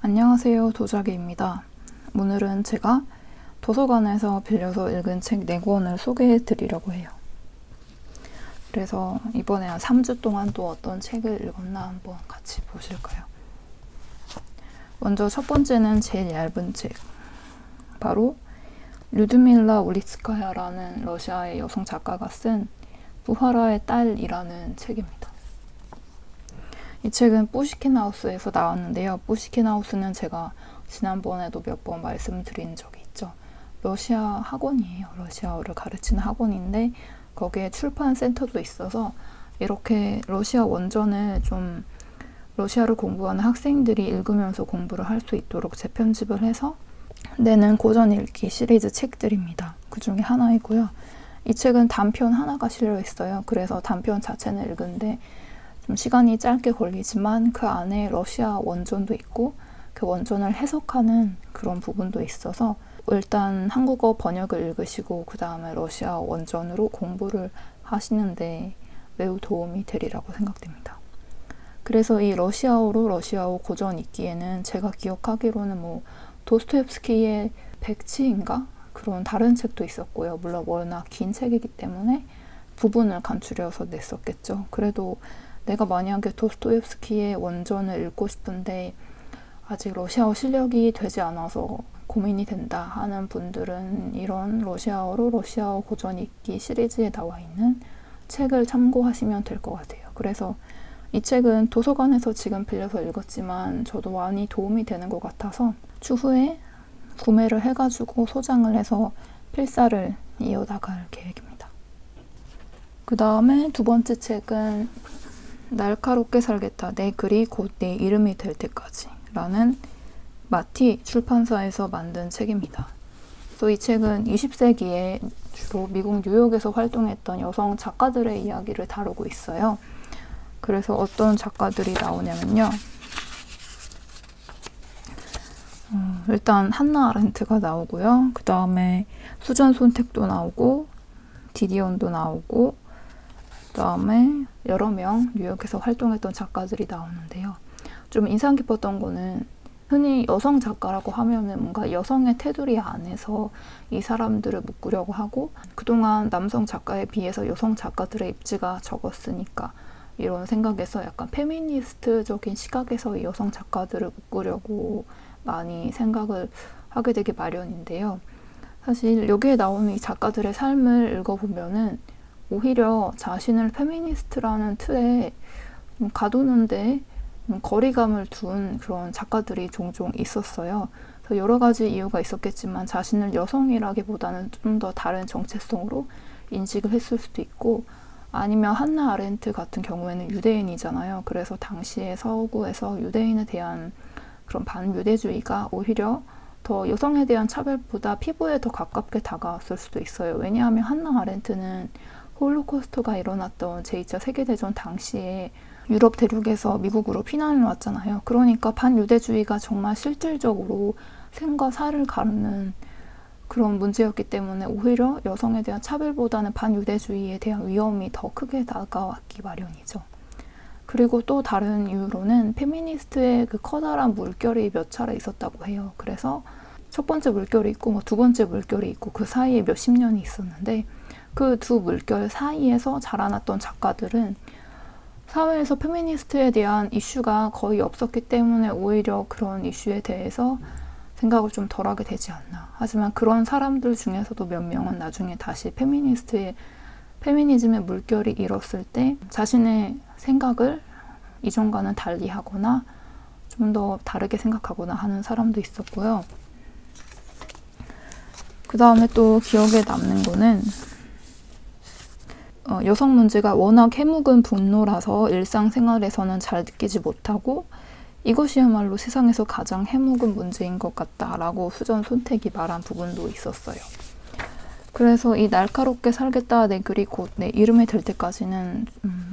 안녕하세요, 도자기입니다. 오늘은 제가 도서관에서 빌려서 읽은 책 4권을 소개해 드리려고 해요. 그래서 이번에 한 3주 동안 또 어떤 책을 읽었나 한번 같이 보실까요? 먼저 첫 번째는 제일 얇은 책, 바로 류드밀라 울리츠카야라는 러시아의 여성 작가가 쓴 부하라의 딸이라는 책입니다. 이 책은 뿌시킨하우스에서 나왔는데요. 뿌시킨하우스는 제가 지난번에도 몇 번 말씀드린 적이 있죠. 러시아 학원이에요. 러시아어를 가르치는 학원인데 거기에 출판센터도 있어서 이렇게 러시아 원전을 좀 러시아를 공부하는 학생들이 읽으면서 공부를 할 수 있도록 재편집을 해서 내는 고전 읽기 시리즈 책들입니다. 그 중에 하나이고요. 이 책은 단편 하나가 실려 있어요. 그래서 단편 자체는 읽은데 좀 시간이 짧게 걸리지만 그 안에 러시아 원전도 있고 그 원전을 해석하는 그런 부분도 있어서 일단 한국어 번역을 읽으시고 그 다음에 러시아 원전으로 공부를 하시는데 매우 도움이 되리라고 생각됩니다. 그래서 이 러시아어로 러시아어 고전 읽기에는 제가 기억하기로는 도스토옙스키의 백치인가? 그런 다른 책도 있었고요. 물론 워낙 긴 책이기 때문에 부분을 간추려서 냈었겠죠. 그래도 내가 만약에 도스토옙스키의 원전을 읽고 싶은데 아직 러시아어 실력이 되지 않아서 고민이 된다 하는 분들은 이런 러시아어로 러시아어 고전 읽기 시리즈에 나와 있는 책을 참고하시면 될 것 같아요. 그래서 이 책은 도서관에서 지금 빌려서 읽었지만 저도 많이 도움이 되는 것 같아서 추후에 구매를 해가지고 소장을 해서 필사를 이어나갈 계획입니다. 그 다음에 두 번째 책은 날카롭게 살겠다. 내 글이 곧 내 이름이 될 때까지 라는 마티 출판사에서 만든 책입니다. 또 이 책은 20세기에 주로 미국 뉴욕에서 활동했던 여성 작가들의 이야기를 다루고 있어요. 그래서 어떤 작가들이 나오냐면요. 일단 한나 아렌트가 나오고요. 그 다음에 수전 손택도 나오고 디디온도 나오고 그 다음에 여러 명 뉴욕에서 활동했던 작가들이 나오는데요. 좀 인상 깊었던 거는 흔히 여성 작가라고 하면은 뭔가 여성의 테두리 안에서 이 사람들을 묶으려고 하고 그동안 남성 작가에 비해서 여성 작가들의 입지가 적었으니까 이런 생각에서 약간 페미니스트적인 시각에서 여성 작가들을 묶으려고 많이 생각을 하게 되기 마련인데요. 사실 여기에 나오는 이 작가들의 삶을 읽어보면은 오히려 자신을 페미니스트라는 틀에 좀 가두는데 거리감을 둔 그런 작가들이 종종 있었어요. 그래서 여러 가지 이유가 있었겠지만 자신을 여성이라기보다는 좀 더 다른 정체성으로 인식을 했을 수도 있고 아니면 한나 아렌트 같은 경우에는 유대인이잖아요. 그래서 당시에 서구에서 유대인에 대한 그런 반유대주의가 오히려 더 여성에 대한 차별보다 피부에 더 가깝게 다가왔을 수도 있어요. 왜냐하면 한나 아렌트는 홀로코스트가 일어났던 제2차 세계대전 당시에 유럽 대륙에서 미국으로 피난을 왔잖아요. 그러니까 반유대주의가 정말 실질적으로 생과 사를 가르는 그런 문제였기 때문에 오히려 여성에 대한 차별보다는 반유대주의에 대한 위험이 더 크게 다가왔기 마련이죠. 그리고 또 다른 이유로는 페미니스트의 그 커다란 물결이 몇 차례 있었다고 해요. 그래서 첫 번째 물결이 있고 두 번째 물결이 있고 그 사이에 몇십 년이 있었는데 그 두 물결 사이에서 자라났던 작가들은 사회에서 페미니스트에 대한 이슈가 거의 없었기 때문에 오히려 그런 이슈에 대해서 생각을 좀 덜하게 되지 않나. 하지만 그런 사람들 중에서도 몇 명은 나중에 다시 페미니즘의 물결이 일었을 때 자신의 생각을 이전과는 달리 하거나 좀 더 다르게 생각하거나 하는 사람도 있었고요. 그 다음에 또 기억에 남는 거는 여성 문제가 워낙 해묵은 분노라서 일상생활에서는 잘 느끼지 못하고 이것이야말로 세상에서 가장 해묵은 문제인 것 같다라고 수전 손택이 말한 부분도 있었어요. 그래서 이 날카롭게 살겠다 내 글이 곧 내 이름이 될 때까지는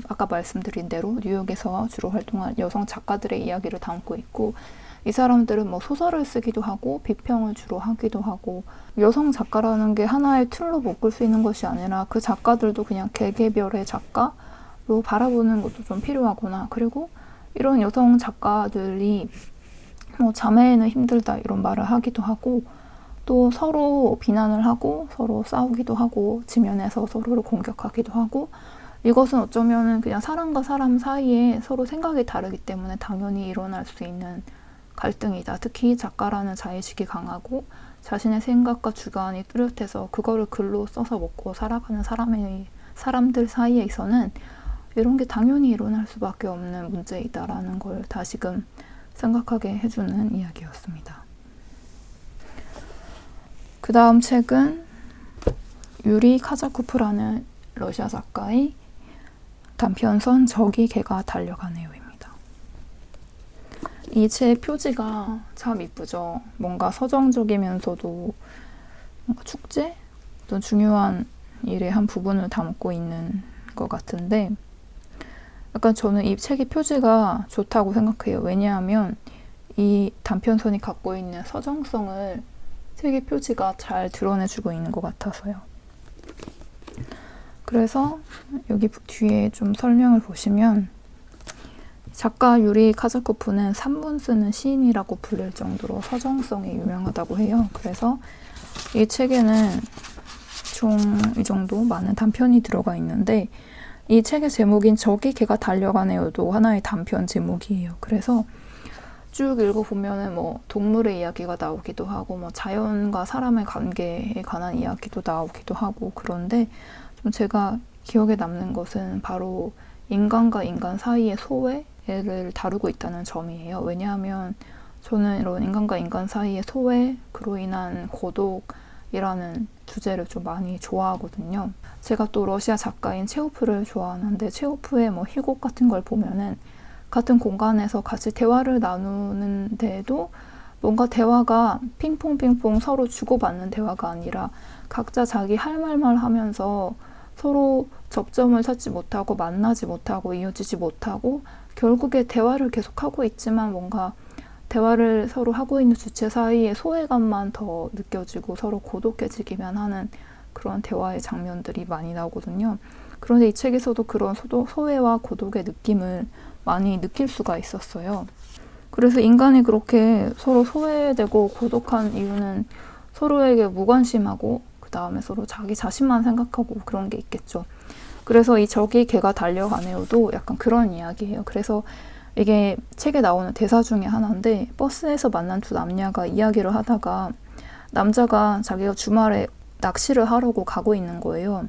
아까 말씀드린 대로 뉴욕에서 주로 활동한 여성 작가들의 이야기를 담고 있고 이 사람들은 소설을 쓰기도 하고 비평을 주로 하기도 하고 여성 작가라는 게 하나의 틀로 묶을 수 있는 것이 아니라 그 작가들도 그냥 개개별의 작가로 바라보는 것도 좀 필요하구나. 그리고 이런 여성 작가들이 뭐 자매는 힘들다 이런 말을 하기도 하고 또 서로 비난을 하고 서로 싸우기도 하고 지면에서 서로를 공격하기도 하고 이것은 어쩌면은 그냥 사람과 사람 사이에 서로 생각이 다르기 때문에 당연히 일어날 수 있는 갈등이다. 특히 작가라는 자의식이 강하고 자신의 생각과 주관이 뚜렷해서 그거를 글로 써서 먹고 살아가는 사람들 사이에서는 이런 게 당연히 일어날 수밖에 없는 문제이다라는 걸 다시금 생각하게 해주는 이야기였습니다. 그 다음 책은 유리 카자코프라는 러시아 작가의 단편선 저기 개가 달려가네요입니다. 이 책 표지가 참 이쁘죠. 뭔가 서정적이면서도 뭔가 축제? 어떤 중요한 일의 한 부분을 담고 있는 것 같은데 약간 저는 이 책의 표지가 좋다고 생각해요. 왜냐하면 이 단편선이 갖고 있는 서정성을 책의 표지가 잘 드러내주고 있는 것 같아서요. 그래서 여기 뒤에 좀 설명을 보시면 작가 유리 카자코프는 3분 쓰는 시인이라고 불릴 정도로 서정성이 유명하다고 해요. 그래서 이 책에는 총 이 정도 많은 단편이 들어가 있는데 이 책의 제목인 저기 개가 달려가네요도 하나의 단편 제목이에요. 그래서 쭉 읽어보면은 뭐 동물의 이야기가 나오기도 하고 뭐 자연과 사람의 관계에 관한 이야기도 나오기도 하고 그런데 좀 제가 기억에 남는 것은 바로 인간과 인간 사이의 소외를 다루고 있다는 점이에요. 왜냐하면 저는 이런 인간과 인간 사이의 소외, 그로 인한 고독이라는 주제를 좀 많이 좋아하거든요. 제가 또 러시아 작가인 체호프를 좋아하는데 체호프의 뭐 희곡 같은 걸 보면은 같은 공간에서 같이 대화를 나누는데도 뭔가 대화가 핑퐁핑퐁 서로 주고받는 대화가 아니라 각자 자기 할 말만 하면서 서로 접점을 찾지 못하고 만나지 못하고 이어지지 못하고 결국에 대화를 계속하고 있지만 뭔가 대화를 서로 하고 있는 주체 사이에 소외감만 더 느껴지고 서로 고독해지기만 하는 그런 대화의 장면들이 많이 나오거든요. 그런데 이 책에서도 그런 소외와 고독의 느낌을 많이 느낄 수가 있었어요. 그래서 인간이 그렇게 서로 소외되고 고독한 이유는 서로에게 무관심하고 그 다음에 서로 자기 자신만 생각하고 그런 게 있겠죠. 그래서 이 저기 개가 달려가네요도 약간 그런 이야기예요. 그래서 이게 책에 나오는 대사 중에 하나인데 버스에서 만난 두 남녀가 이야기를 하다가 남자가 자기가 주말에 낚시를 하려고 가고 있는 거예요.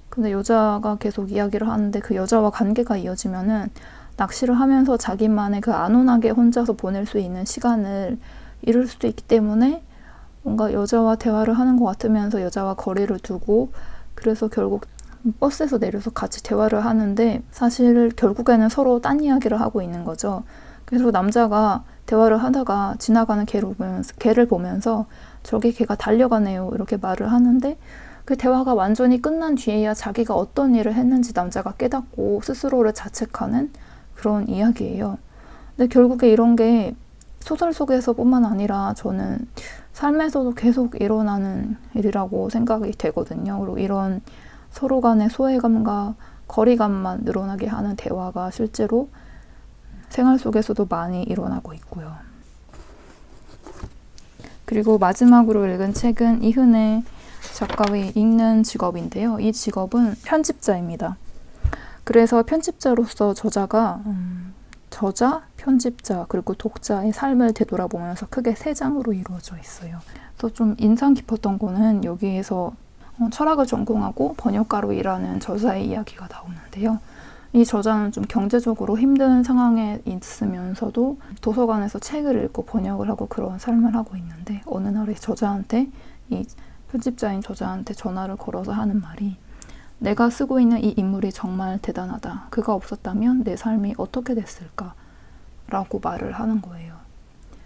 근데 여자가 계속 이야기를 하는데 그 여자와 관계가 이어지면은 낚시를 하면서 자기만의 그 안온하게 혼자서 보낼 수 있는 시간을 잃을 수도 있기 때문에 뭔가 여자와 대화를 하는 것 같으면서 여자와 거리를 두고 그래서 결국 버스에서 내려서 같이 대화를 하는데 사실 결국에는 서로 딴 이야기를 하고 있는 거죠. 그래서 남자가 대화를 하다가 지나가는 개를 보면서 저기 개가 달려가네요 이렇게 말을 하는데 그 대화가 완전히 끝난 뒤에야 자기가 어떤 일을 했는지 남자가 깨닫고 스스로를 자책하는 그런 이야기예요. 근데 결국에 이런 게 소설 속에서뿐만 아니라 저는 삶에서도 계속 일어나는 일이라고 생각이 되거든요. 그리고 이런 서로 간의 소외감과 거리감만 늘어나게 하는 대화가 실제로 생활 속에서도 많이 일어나고 있고요. 그리고 마지막으로 읽은 책은 이흔의 작가의 읽는 직업인데요. 이 직업은 편집자입니다. 그래서 편집자로서 저자가 저자, 편집자, 그리고 독자의 삶을 되돌아보면서 크게 세 장으로 이루어져 있어요. 그래서 좀 인상 깊었던 거는 여기에서 철학을 전공하고 번역가로 일하는 저자의 이야기가 나오는데요. 이 저자는 좀 경제적으로 힘든 상황에 있으면서도 도서관에서 책을 읽고 번역을 하고 그런 삶을 하고 있는데 어느 날에 저자한테 이 편집자인 저자한테 전화를 걸어서 하는 말이 내가 쓰고 있는 이 인물이 정말 대단하다. 그가 없었다면 내 삶이 어떻게 됐을까? 라고 말을 하는 거예요.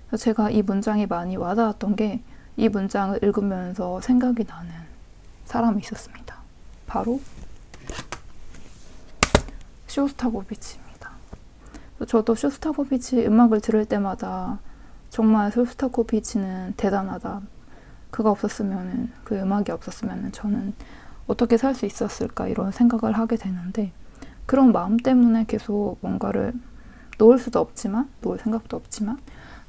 그래서 제가 이 문장이 많이 와닿았던 게 이 문장을 읽으면서 생각이 나는 사람이 있었습니다. 바로 쇼스타코비치입니다. 저도 쇼스타코비치 음악을 들을 때마다 정말 쇼스타코비치는 대단하다. 그가 없었으면 그 음악이 없었으면 저는 어떻게 살 수 있었을까 이런 생각을 하게 되는데 그런 마음 때문에 계속 뭔가를 놓을 수도 없지만 놓을 생각도 없지만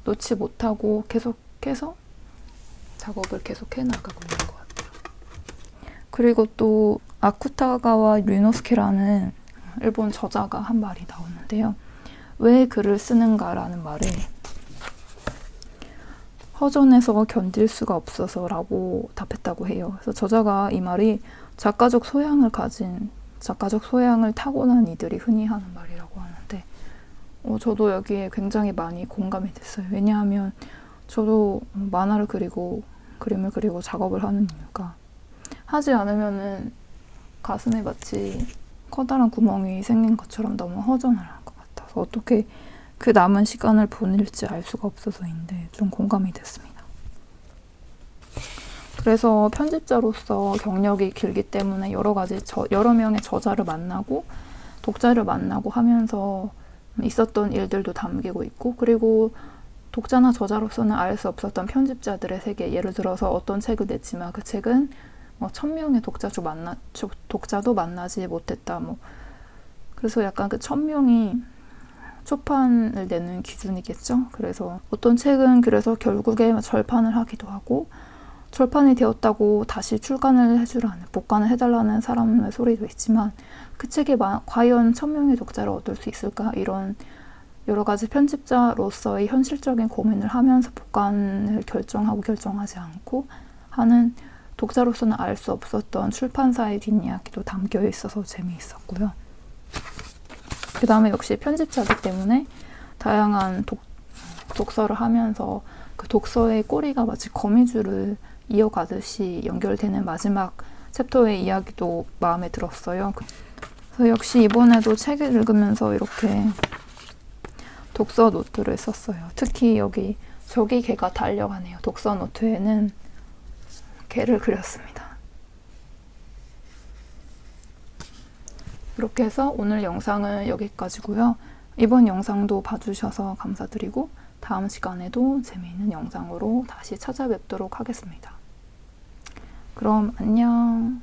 놓지 못하고 계속해서 작업을 계속해 나가고 있는 것 같아요. 그리고 또 아쿠타가와 류노스케라는 일본 저자가 한 말이 나오는데요. 왜 글을 쓰는가라는 말에 허전해서 견딜 수가 없어서 라고 답했다고 해요. 그래서 저자가 이 말이 작가적 소양을 타고난 이들이 흔히 하는 말이라고 하는데 저도 여기에 굉장히 많이 공감이 됐어요. 왜냐하면 저도 만화를 그리고 그림을 그리고 작업을 하는 이유가 하지 않으면은 가슴에 마치 커다란 구멍이 생긴 것처럼 너무 허전할 것 같아서 어떻게 그 남은 시간을 보낼지 알 수가 없어서인데 좀 공감이 됐습니다. 그래서 편집자로서 경력이 길기 때문에 여러 명의 저자를 만나고 독자를 만나고 하면서 있었던 일들도 담기고 있고, 그리고 독자나 저자로서는 알 수 없었던 편집자들의 세계, 예를 들어서 어떤 책을 냈지만 그 책은 1000명의 독자도 만나지 못했다. 그래서 약간 그 1000명이 초판을 내는 기준이겠죠. 그래서 어떤 책은 그래서 결국에 절판을 하기도 하고, 절판이 되었다고 다시 출간을 해주라는, 복간을 해달라는 사람의 소리도 있지만 그 책에 과연 1000명의 독자를 얻을 수 있을까? 이런 여러 가지 편집자로서의 현실적인 고민을 하면서 복간을 결정하고 결정하지 않고 하는 독자로서는 알 수 없었던 출판사의 뒷이야기도 담겨 있어서 재미있었고요. 그 다음에 역시 편집자이기 때문에 다양한 독서를 하면서 그 독서의 꼬리가 마치 거미줄을 이어가듯이 연결되는 마지막 챕터의 이야기도 마음에 들었어요. 그래서 역시 이번에도 책을 읽으면서 이렇게 독서 노트를 썼어요. 특히 저기 개가 달려가네요. 독서 노트에는 개를 그렸습니다. 이렇게 해서 오늘 영상은 여기까지고요. 이번 영상도 봐주셔서 감사드리고 다음 시간에도 재미있는 영상으로 다시 찾아뵙도록 하겠습니다. 그럼 안녕.